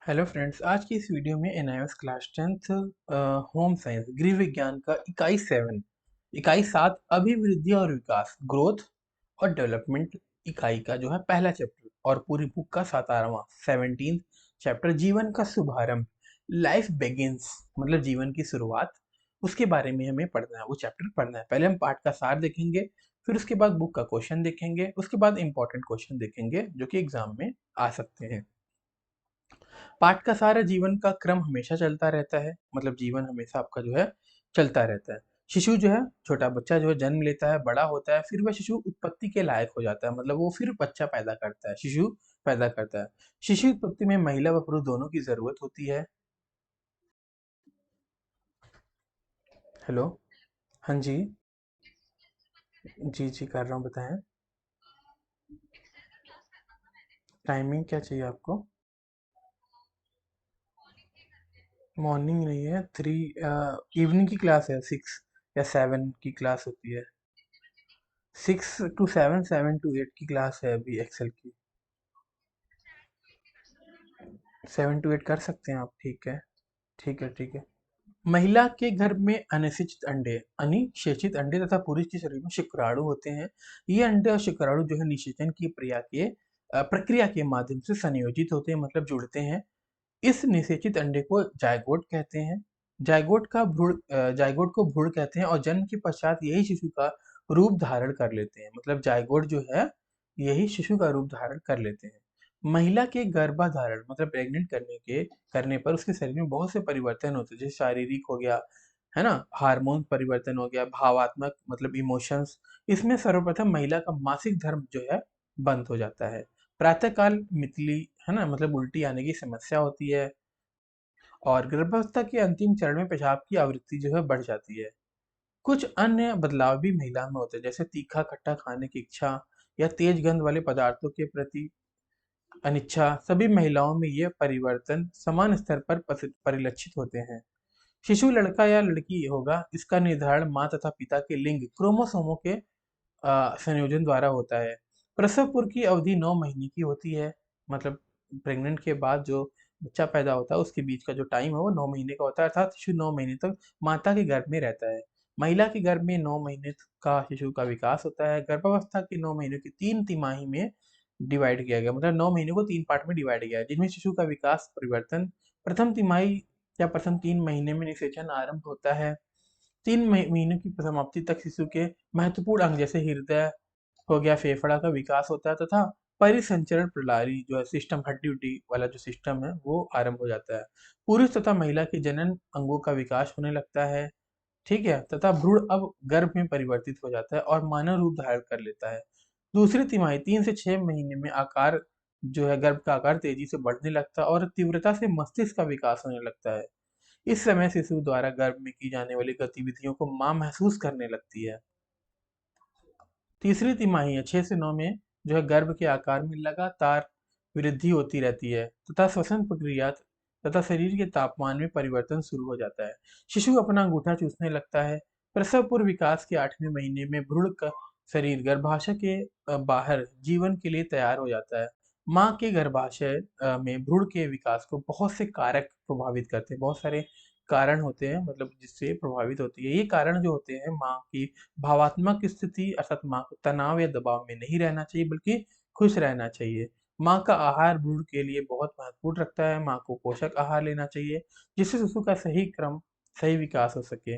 Hello friends, आज की इस वीडियो में NIS class 10th home science गृह विज्ञान का इकाई 7 अभिवृद्धि और विकास ग्रोथ और डेवलपमेंट इकाई का जो है पहला चैप्टर और पूरी बुक का 17वां 17th चैप्टर जीवन का शुभारंभ लाइफ बिगिंस मतलब जीवन की शुरुआत। उसके बारे में हमें पढ़ना है, वो चैप्टर पढ़ना है। पहले हम पाठ का सार देखेंगे, फिर उसके बाद बुक का क्वेश्चन देखेंगे, उसके बाद इंपॉर्टेंट क्वेश्चन देखेंगे जो कि एग्जाम में आ सकते हैं। पाठ का सारा जीवन का क्रम हमेशा चलता रहता है, मतलब जीवन हमेशा आपका जो है चलता रहता है। शिशु जो है, छोटा बच्चा जो है जन्म लेता है, बड़ा होता है, फिर वह शिशु उत्पत्ति के लायक हो जाता है, मतलब वो फिर बच्चा पैदा करता है, शिशु पैदा करता है। शिशु उत्पत्ति में महिला व पुरुष दोनों की जरूरत होती है। हेलो। हाँ जी। जी जी कर रहा हूँ, बताएं। टाइमिंग क्या चाहिए आपको? मॉर्निंग नहीं है, 3 इवनिंग की क्लास है, 6 या 7 की क्लास होती है। 6 to 7, 7 to 8 की क्लास है अभी एक्सेल की। 7 to 8 कर सकते हैं आप, ठीक है। ठीक है, ठीक है। महिला के घर में अनिषेचित अंडे तथा पुरुष के शरीर में शुक्राणु होते हैं। ये अंडे और शुक्राणु जो है निषेचन की प्रक्रिया के माध्यम से संयोजित होते हैं, मतलब जुड़ते हैं। इस निषेचित अंडे को जायगोट कहते हैं। जायगोट को भ्रूण कहते हैं और जन्म के पश्चात यही शिशु का रूप धारण कर लेते हैं, मतलब जायगोट जो है यही शिशु का रूप धारण कर लेते हैं। महिला के गर्भाधारण मतलब प्रेग्नेंट करने पर उसके शरीर में बहुत से परिवर्तन होते हैं, जैसे शारीरिक हो गया, है ना, हार्मोन परिवर्तन हो गया, भावात्मक मतलब इमोशंस। इसमें सर्वप्रथम महिला का मासिक धर्म जो है बंद हो जाता है। प्रातःकाल मितली, है ना, मतलब उल्टी आने की समस्या होती है। और गर्भावस्था के अंतिम चरण में पेशाब की आवृत्ति जो है बढ़ जाती है। कुछ अन्य बदलाव भी महिला में होते हैं, जैसे तीखा खट्टा खाने की इच्छा या तेज गंध वाले पदार्थों के प्रति अनिच्छा। सभी महिलाओं में ये परिवर्तन समान स्तर पर परिलक्षित होते हैं। शिशु लड़का या लड़की होगा, इसका निर्धारण माँ तथा पिता के लिंग क्रोमोसोमों के संयोजन द्वारा होता है। प्रसव पूर्व की अवधि 9 महीने की होती है, मतलब प्रेग्नेंट के बाद जो बच्चा पैदा होता है उसके बीच का जो टाइम है वो 9 महीने का होता है, अर्थात शिशु 9 महीने तक माता के गर्भ में रहता है। महिला के गर्भ में 9 महीने का शिशु का विकास होता है। गर्भावस्था के 9 महीने की 3 तिमाही में डिवाइड किया गया, मतलब 9 महीने को 3 पार्ट में डिवाइड किया है, जिनमें शिशु का विकास परिवर्तन प्रथम तिमाही या प्रथम 3 महीने में निषेचन आरंभ होता है। 3 महीनों की समाप्ति तक शिशु के महत्वपूर्ण अंग जैसे हृदय हो गया, फेफड़ा का विकास होता है तथा परिसंचरण प्रणाली जो है सिस्टम, हड्डी उड्डी वाला जो सिस्टम है वो आरंभ हो जाता है। पुरुष तथा महिला के जनन अंगों का विकास होने लगता है, ठीक है, तथा भ्रूण अब गर्भ में परिवर्तित हो जाता है और मानव रूप धारण कर लेता है। दूसरी तिमाही 3 से 6 महीने में आकार जो है गर्भ का आकार तेजी से बढ़ने लगता है और तीव्रता से मस्तिष्क का विकास होने लगता है। इस समय शिशु द्वारा गर्भ में की जाने वाली गतिविधियों को मां महसूस करने लगती है। तीसरी तिमाही है 6 से 9 में जो है गर्भ के आकार में लगातार वृद्धि होती रहती है तथा श्वसन प्रक्रिया तथा शरीर के तापमान में परिवर्तन शुरू हो जाता है। शिशु अपना अंगूठा चूसने लगता है। प्रसव पूर्व विकास के 8वें महीने में भ्रूण का शरीर गर्भाशय के बाहर जीवन के लिए तैयार हो जाता है। माँ के गर्भाशय में भ्रूण के विकास को बहुत से कारक प्रभावित करते हैं, बहुत सारे कारण होते हैं, मतलब जिससे प्रभावित होती है। ये कारण जो होते हैं, माँ की भावात्मक स्थिति, अर्थात माँ को तनाव या दबाव में नहीं रहना चाहिए बल्कि खुश रहना चाहिए। माँ का आहार भ्रूण के लिए बहुत महत्वपूर्ण रखता है। माँ को पोषक आहार लेना चाहिए जिससे शिशु का सही क्रम, सही विकास हो सके।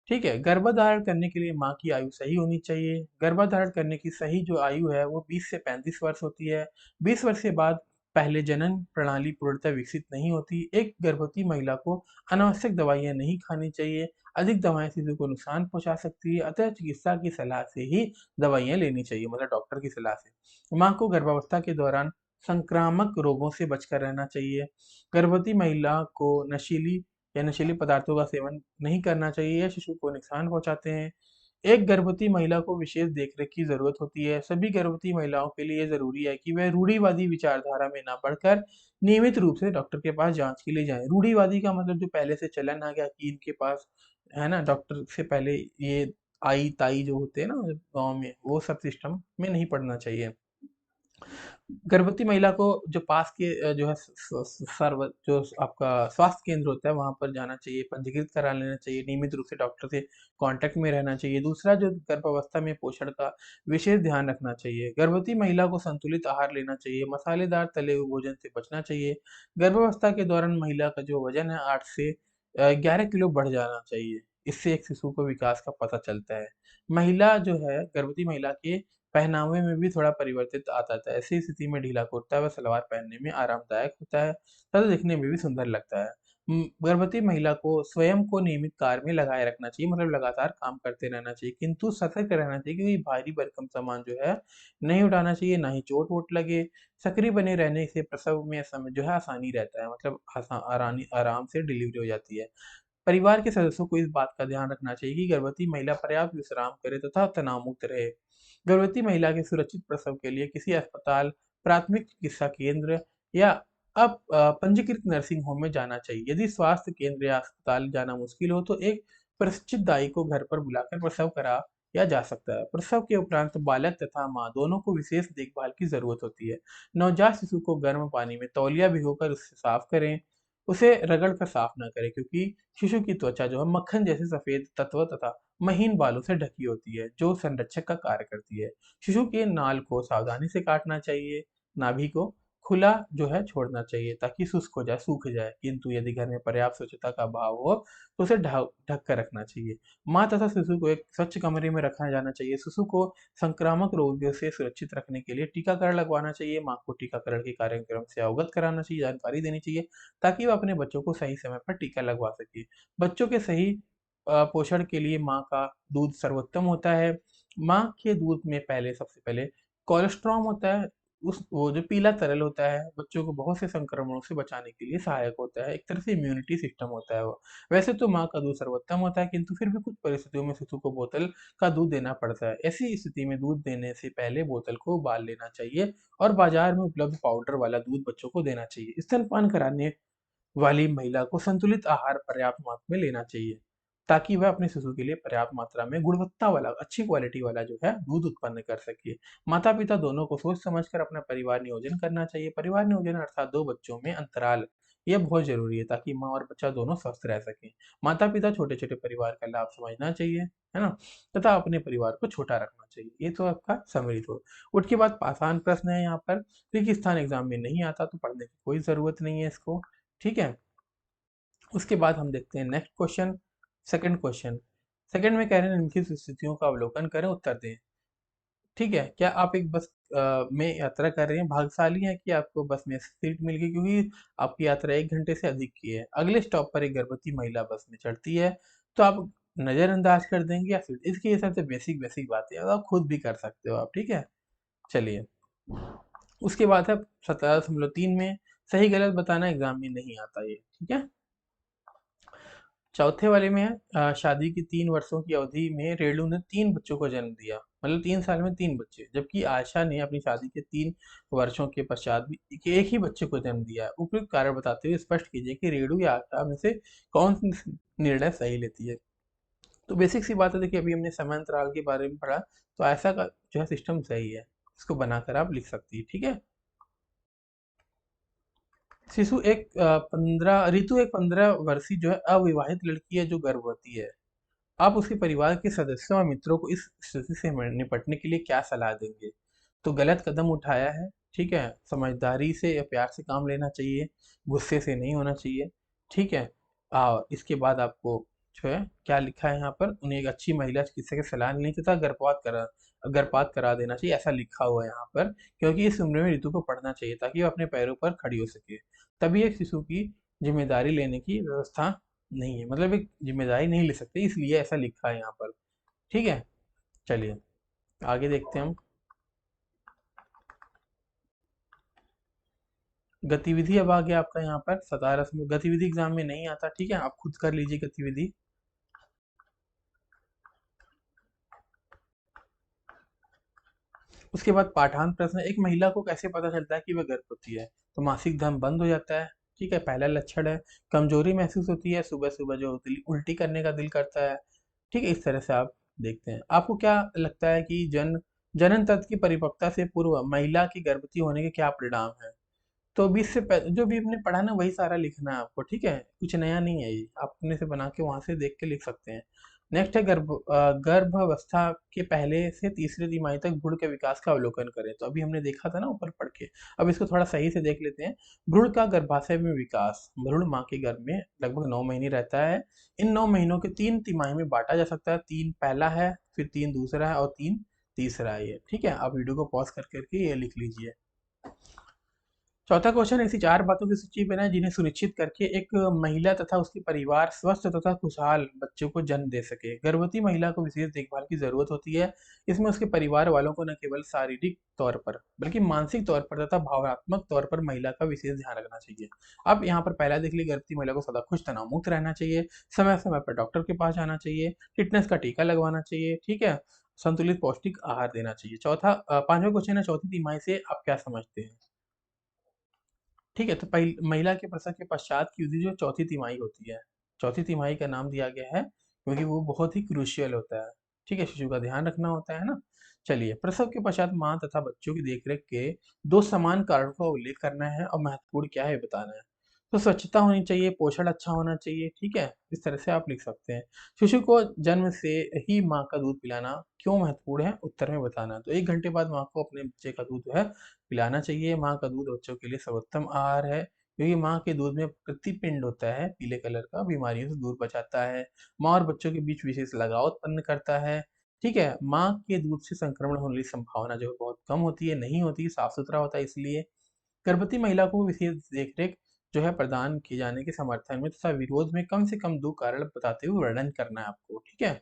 ठीक है, गर्भधारण करने के लिए माँ की आयु सही होनी चाहिए। गर्भधारण करने की सही जो आयु है वो 20 से 35 वर्ष होती है। 20 वर्ष के बाद पहले जनन प्रणाली पूर्णतः विकसित नहीं होती। एक गर्भवती महिला को अनावश्यक दवाइयाँ नहीं खानी चाहिए। अधिक दवाएं शिशु को नुकसान पहुंचा सकती है, अतः चिकित्सा की सलाह से ही दवाइयाँ लेनी चाहिए, मतलब डॉक्टर की सलाह से। माँ को गर्भावस्था के दौरान संक्रामक रोगों से बचकर रहना चाहिए। गर्भवती महिला को नशीले पदार्थों का सेवन नहीं करना चाहिए, यह शिशु को नुकसान पहुंचाते हैं। एक गर्भवती महिला को विशेष देखरेख की जरूरत होती है। सभी गर्भवती महिलाओं के लिए जरूरी है कि वह रूढ़िवादी विचारधारा में ना पड़कर नियमित रूप से डॉक्टर के पास जांच के लिए जाएं। रूढ़िवादी का मतलब जो पहले से चलन आ गया कि इनके पास, है ना, डॉक्टर से पहले ये आई ताई जो होते हैं ना गांव में, वो सब सिस्टम में नहीं पड़ना चाहिए। गर्भवती महिला को जो पास के जो है सर्व जो आपका स्वास्थ्य केंद्र होता है वहां पर जाना चाहिए, पंजीकृत करा लेना चाहिए, नियमित रूप से डॉक्टर से कांटेक्ट में रहना चाहिए। दूसरा, जो गर्भावस्था में पोषण का विशेष ध्यान रखना चाहिए। गर्भवती महिला को संतुलित आहार लेना चाहिए, मसालेदार तले हुए भोजन से बचना चाहिए। गर्भावस्था के दौरान महिला का जो वजन है 8 से 11 किलो बढ़ जाना चाहिए। इससे एक शिशु को विकास का पता चलता है। महिला जो है, गर्भवती महिला के पहनावे में भी थोड़ा परिवर्तित आता था। ऐसी स्थिति में ढीला कुर्ता व सलवार पहनने में आरामदायक होता है तथा दिखने में भी सुंदर लगता है। गर्भवती महिला को स्वयं को नियमित कार्य में लगाए रखना चाहिए, मतलब लगातार काम करते रहना चाहिए, किंतु सतर्क रहना चाहिए क्योंकि भारी भरकम सामान जो है नहीं उठाना चाहिए, ना ही चोट वोट लगे। सक्रिय बने रहने से प्रसव में समय जो है आसानी रहता है, मतलब आराम से डिलीवरी हो जाती है। परिवार के सदस्यों को इस बात का ध्यान रखना चाहिए कि गर्भवती महिला पर्याप्त विश्राम करे तथा तनाव मुक्त रहे। गर्भवती महिला के सुरक्षित प्रसव के लिए किसी अस्पताल, प्राथमिक चिकित्सा केंद्र या अब पंजीकृत नर्सिंग होम में जाना चाहिए। यदि स्वास्थ्य केंद्र या अस्पताल जाना मुश्किल हो तो एक प्रशिक्षित दाई को घर पर बुलाकर प्रसव करा या जा सकता है। प्रसव के उपरांत बालक तथा माँ दोनों को विशेष देखभाल की जरूरत होती है। नवजात शिशु को गर्म पानी में तौलिया भिगोकर उससे साफ करें। उसे रगड़ कर साफ ना करें क्योंकि शिशु की त्वचा जो है मक्खन जैसे सफेद तत्व तथा महीन बालों से ढकी होती है जो संरक्षक का कार्य करती है। शिशु के नाल को सावधानी से काटना चाहिए, नाभि को खुला जो है छोड़ना चाहिए ताकि शुष्क हो जाए, सूख जाए। किंतु यदि घर में पर्याप्त स्वच्छता का अभाव हो तो उसे ढक कर रखना चाहिए। माँ तथा शिशु को एक स्वच्छ कमरे में रखा जाना चाहिए। शिशु को संक्रामक रोगों से सुरक्षित रखने के लिए टीकाकरण लगवाना चाहिए। माँ को टीकाकरण के कार्यक्रम से अवगत कराना चाहिए, जानकारी देनी चाहिए ताकि वो अपने बच्चों को सही समय पर टीका लगवा सके। बच्चों के सही पोषण के लिए माँ का दूध सर्वोत्तम होता है। माँ के दूध में सबसे पहले कोलेस्ट्रॉम होता है। उस वो जो पीला तरल होता है बच्चों को बहुत से संक्रमणों से बचाने के लिए सहायक होता है। एक तरह से इम्यूनिटी सिस्टम होता है वो। वैसे तो माँ का दूध सर्वोत्तम होता है किंतु फिर भी कुछ परिस्थितियों में शिशु को बोतल का दूध देना पड़ता है। ऐसी स्थिति में दूध देने से पहले बोतल को उबाल लेना चाहिए और बाजार में उपलब्ध पाउडर वाला दूध बच्चों को देना चाहिए। स्तनपान कराने वाली महिला को संतुलित आहार पर्याप्त मात्रा में लेना चाहिए ताकि वह अपने शिशु के लिए पर्याप्त मात्रा में गुणवत्ता वाला, अच्छी क्वालिटी वाला जो है दूध उत्पन्न कर सके। माता पिता दोनों को सोच समझकर अपना परिवार नियोजन करना चाहिए। परिवार नियोजन अर्थात दो बच्चों में अंतराल, यह बहुत जरूरी है ताकि माँ और बच्चा दोनों स्वस्थ रह सके। माता पिता छोटे छोटे परिवार का लाभ समझना चाहिए, है ना, तथा अपने परिवार को छोटा रखना चाहिए। ये तो आपका समरी था। उसके बाद आसान प्रश्न है यहाँ पर। क्योंकि स्थान एग्जाम में नहीं आता तो पढ़ने की कोई जरूरत नहीं है इसको। ठीक है। उसके बाद हम देखते हैं next question. Second question, second में कह रहे हैं निम्नलिखित स्थितियों का अवलोकन करें, उत्तर दें। ठीक है, क्या आप एक बस में यात्रा कर रहे हैं, भाग्यशाली हैं कि आपको बस में सीट मिल गई क्योंकि आपकी यात्रा 1 घंटे से अधिक की है। अगले स्टॉप पर एक गर्भवती महिला बस में चढ़ती है तो आप नजरअंदाज कर देंगे या फिर इसके हिसाब से बेसिक बेसिक बातें आप खुद भी कर सकते हो आप। ठीक है, चलिए। उसके बाद है 17.3 में सही गलत बताना एग्जाम में नहीं आता ये। ठीक है। चौथे वाले में है शादी की 3 वर्षों की अवधि में रेणु ने 3 बच्चों को जन्म दिया, मतलब 3 साल में 3 बच्चे, जबकि आशा ने अपनी शादी के 3 वर्षों के पश्चात भी एक ही बच्चे को जन्म दिया है। उपयुक्त कारण बताते हुए स्पष्ट कीजिए कि रेणु या आशा में से कौन सी निर्णय सही लेती है। तो बेसिक सी बात है, देखिए अभी हमने समय अंतराल के बारे में पढ़ा तो ऐसा का जो है सिस्टम सही है, इसको बनाकर आप लिख सकती है। ठीक है। शिशु एक 15 वर्षीय जो है अविवाहित लड़की है जो गर्भवती है। आप उसके परिवार के सदस्यों और मित्रों को इस स्थिति से निपटने के लिए क्या सलाह देंगे? तो गलत कदम उठाया है, ठीक है, समझदारी से या प्यार से काम लेना चाहिए, गुस्से से नहीं होना चाहिए। ठीक है। और इसके बाद आपको जो है क्या लिखा है यहाँ पर, उन्हें एक अच्छी महिला चिकित्सक की सलाह लेनी तथा गर्भपात करा देना चाहिए, ऐसा लिखा हुआ है यहाँ पर। क्योंकि इस उम्र में ऋतु को पढ़ना चाहिए ताकि वो अपने पैरों पर खड़ी हो सके। तभी एक शिशु की जिम्मेदारी लेने की व्यवस्था नहीं है, मतलब एक जिम्मेदारी नहीं ले सकते, इसलिए ऐसा लिखा है यहाँ पर। ठीक है। चलिए आगे देखते हैं हम। गतिविधि अब आ गया आपका यहाँ पर 17 में। गतिविधि एग्जाम में नहीं आता, ठीक है, आप खुद कर लीजिए गतिविधि। उसके बाद पाठांत प्रश्न, एक महिला को कैसे पता चलता है कि वह गर्भवती है? तो मासिक धर्म बंद हो जाता है, ठीक है, पहला लक्षण है। कमजोरी महसूस होती है, सुबह सुबह जो उल्टी करने का दिल करता है। ठीक है, इस तरह से आप देखते हैं। आपको क्या लगता है कि जनन तंत्र की परिपक्वता से पूर्व महिला की गर्भवती होने के क्या परिणाम है? तो 20 से जो भी हमने पढ़ा ना वही सारा लिखना है आपको, ठीक है? कुछ नया नहीं है ये, आप अपने से बना के वहां से देख के लिख सकते हैं। नेक्स्ट है गर्भावस्था के पहले से तीसरे तिमाही तक भ्रूण के विकास का अवलोकन करें। तो अभी हमने देखा था ना ऊपर पढ़ के, अब इसको थोड़ा सही से देख लेते हैं। भ्रूण का गर्भाशय में विकास। भ्रूण माँ के गर्भ में लगभग 9 महीने रहता है। इन 9 महीनों के 3 तिमाही में बांटा जा सकता है। 3 पहला है, फिर 3 दूसरा है और 3 तीसरा है ये, ठीक है? आप वीडियो को पॉज कर करके ये लिख लीजिए। चौथा क्वेश्चन, ऐसी 4 बातों की सूची बनाएं जिन्हें सुनिश्चित करके एक महिला तथा उसके परिवार स्वस्थ तथा खुशहाल बच्चों को जन्म दे सके। गर्भवती महिला को विशेष देखभाल की जरूरत होती है। इसमें उसके परिवार वालों को न केवल शारीरिक तौर पर बल्कि मानसिक तौर पर तथा भावनात्मक तौर पर महिला का विशेष ध्यान रखना चाहिए। अब यहाँ पर पहला देख लीजिए, गर्भवती महिला को सदा खुश तनाव मुक्त रहना चाहिए, समय समय पर डॉक्टर के पास जाना चाहिए, टिटनेस का टीका लगवाना चाहिए, ठीक है? संतुलित पौष्टिक आहार देना चाहिए। पांचवा क्वेश्चन है, चौथी तिमाही से आप क्या समझते हैं? ठीक है, तो महिला के प्रसव के पश्चात की अवधि जो चौथी तिमाही होती है, चौथी तिमाही का नाम दिया गया है क्योंकि वो बहुत ही क्रूशियल होता है। ठीक है, शिशु का ध्यान रखना होता है ना। चलिए, प्रसव के पश्चात माँ तथा बच्चों की देखरेख के दो समान कारणों का उल्लेख करना है और महत्वपूर्ण क्या है बताना है। तो स्वच्छता होनी चाहिए, पोषण अच्छा होना चाहिए, ठीक है? इस तरह से आप लिख सकते हैं। शिशु को जन्म से ही माँ का दूध पिलाना क्यों महत्वपूर्ण है, उत्तर में बताना है। तो 1 घंटे बाद माँ को अपने बच्चे का दूध जो है पिलाना चाहिए। माँ का दूध बच्चों के लिए सर्वोत्तम आहार है क्योंकि माँ के दूध में प्रतिपिंड होता है पीले कलर का, बीमारियों से दूर बचाता है। माँ और बच्चों के बीच विशेष लगाव उत्पन्न करता है। ठीक है, माँ के दूध से संक्रमण होने की संभावना जो है बहुत कम होती है, नहीं होती, साफ सुथरा होता है। इसलिए गर्भवती महिला को विशेष देखरेख जो है प्रदान किए जाने के समर्थन में तथा विरोध में कम से कम 2 कारण बताते हुए वर्णन करना है आपको, ठीक है?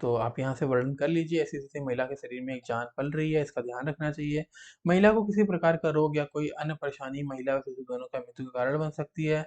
तो आप यहाँ से वर्णन कर लीजिए, ऐसी स्थिति में महिला के शरीर में एक जान पल रही है, इसका ध्यान रखना चाहिए। महिला को किसी प्रकार का रोग या कोई अन्य परेशानी महिला और शिशु दोनों का मृत्यु का कारण बन सकती है।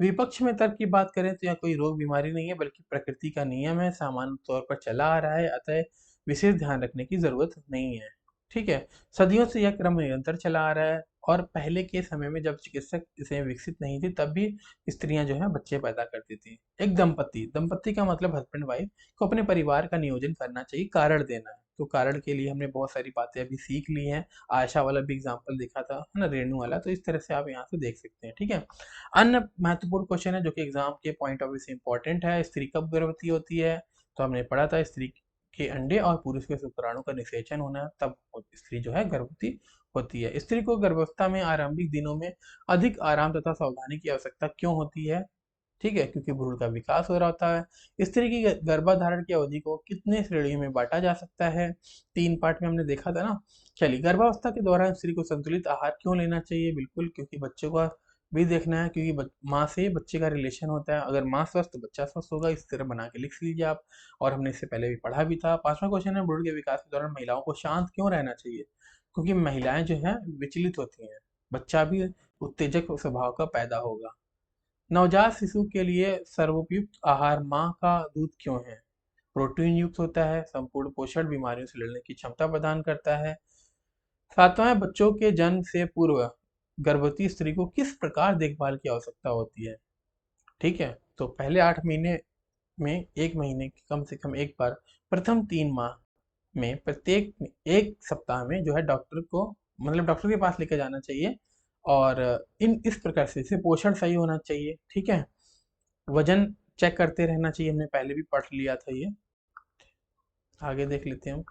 विपक्ष में तर्क की बात करें तो यह कोई रोग बीमारी नहीं है बल्कि प्रकृति का नियम है, सामान्य तौर पर चला आ रहा है, अतः विशेष ध्यान रखने की जरूरत नहीं है। ठीक है, सदियों से यह क्रम निरंतर चला आ रहा है और पहले के समय में जब चिकित्सक इसे विकसित नहीं थे तब भी स्त्रियां जो है बच्चे पैदा करती थी। एक दंपति, दंपति का मतलब हस्बैंड वाइफ को अपने परिवार का नियोजन करना चाहिए, कारण देना है। तो कारण के लिए हमने बहुत सारी बातें अभी सीख ली हैं। आयशा वाला भी एग्जांपल देखा था, है ना, रेणु वाला। तो इस तरह से आप यहाँ से देख सकते हैं, ठीक है? अन्य महत्वपूर्ण क्वेश्चन है जो कि एग्जाम के पॉइंट ऑफ व्यू से इंपॉर्टेंट है, स्त्री कब गर्भवती होती है? तो हमने पढ़ा था, स्त्री के अंडे और पुरुष के शुक्राणु का निषेचन होना तब स्त्री जो है गर्भवती होती है। स्त्री को गर्भावस्था में आरंभिक दिनों में अधिक आराम तथा सावधानी की आवश्यकता क्यों होती है? ठीक है, क्योंकि भ्रूण का विकास हो रहा होता है। स्त्री की गर्भाधारण की अवधि को कितने श्रेणियों में बांटा जा सकता है? 3 पार्ट में हमने देखा था ना। चलिए, गर्भावस्था के दौरान स्त्री को संतुलित आहार क्यों लेना चाहिए? बिल्कुल, क्योंकि बच्चों का भी देखना है, क्योंकि माँ से बच्चे का रिलेशन होता है। अगर माँ स्वस्थ तो बच्चा स्वस्थ होगा, इस तरह बना के लिख लीजिए आप। और हमने इससे पहले भी पढ़ा भी था। पांचवा क्वेश्चन है, भ्रूण के विकास के दौरान महिलाओं को शांत क्यों रहना चाहिए? क्योंकि महिलाएं जो है विचलित होती हैं, बच्चा भी उत्तेजक स्वभाव का पैदा होगा। नवजात शिशु के लिए सर्वोपयुक्त आहार माँ का दूध क्यों है? प्रोटीन युक्त होता है, संपूर्ण पोषण, बीमारियों से लड़ने की क्षमता प्रदान करता है। सातवां, बच्चों के जन्म से पूर्व गर्भवती स्त्री को किस प्रकार देखभाल की आवश्यकता होती है? ठीक है, तो पहले 8 महीने में 1 महीने की कम से कम एक बार, प्रथम 3 माह में प्रत्येक 1 सप्ताह में जो है डॉक्टर को, मतलब डॉक्टर के पास लेकर जाना चाहिए। और इन इस प्रकार से इसे पोषण सही होना चाहिए, ठीक है? वजन चेक करते रहना चाहिए, हमने पहले भी पढ़ लिया था ये। आगे देख लेते हैं हम।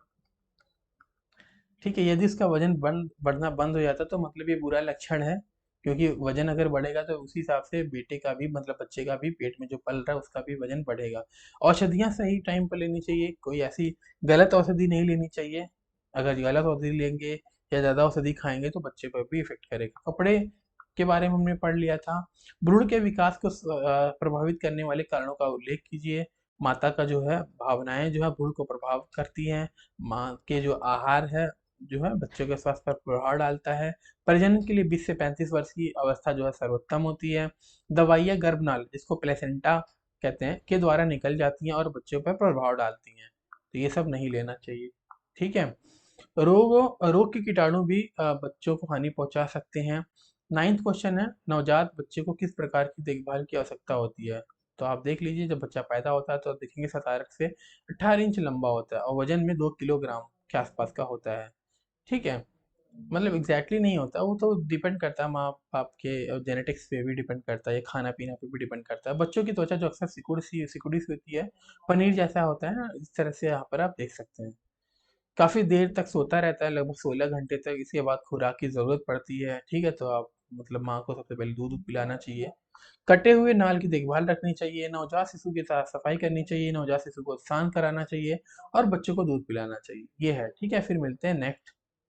ठीक है, यदि इसका वजन बढ़ना बंद हो जाता तो मतलब ये बुरा लक्षण है, क्योंकि वजन अगर बढ़ेगा तो उसी हिसाब से बेटे का भी, मतलब बच्चे का भी पेट में जो पल रहा है उसका भी वजन बढ़ेगा। औषधियाँ सही टाइम पर लेनी चाहिए, कोई ऐसी गलत औषधि नहीं लेनी चाहिए। अगर गलत औषधि लेंगे या ज़्यादा औषधि खाएंगे तो बच्चे पर भी इफेक्ट करेगा। कपड़े के बारे में हमने पढ़ लिया था। भ्रूण के विकास को प्रभावित करने वाले कारणों का उल्लेख कीजिए। माता का जो है भावनाएं जो है भ्रूण को प्रभाव करती हैं। माँ के जो आहार है जो है बच्चों के स्वास्थ्य पर प्रभाव डालता है। प्रजनन के लिए 20 से 35 वर्ष की अवस्था जो है सर्वोत्तम होती है। दवाइयाँ गर्भनाल, जिसको प्लेसेंटा कहते हैं, के द्वारा निकल जाती हैं और बच्चों पर प्रभाव डालती हैं, तो ये सब नहीं लेना चाहिए, ठीक है? रोग के कीटाणु भी बच्चों को हानि पहुंचा सकते हैं। 9th क्वेश्चन है, नवजात बच्चे को किस प्रकार की देखभाल की आवश्यकता होती है? तो आप देख लीजिए जब बच्चा पैदा होता है तो आप देखेंगे 17 से 18 इंच लंबा होता है और वजन में 2 किलोग्राम के आसपास का होता है। ठीक है, मतलब एग्जैक्टली नहीं होता, वो तो डिपेंड करता है माँ बाप के जेनेटिक्स पे भी डिपेंड करता है, ये खाना पीना पे भी डिपेंड करता है। बच्चों की त्वचा जो अक्सर सिकुड़ी सी होती है, पनीर जैसा होता है ना, इस तरह से यहाँ पर आप देख सकते हैं। काफ़ी देर तक सोता रहता है, लगभग 16 घंटे तक, इसके बाद खुराक की ज़रूरत पड़ती है। ठीक है, तो आप मतलब माँ को सबसे पहले दूध पिलाना चाहिए। कटे हुए नाल की देखभाल रखनी चाहिए, नवजात शिशु की साफ सफाई करनी चाहिए, नवजात शिशु को स्नान कराना चाहिए और बच्चों को दूध पिलाना चाहिए। ये है, ठीक है, फिर मिलते हैं नेक्स्ट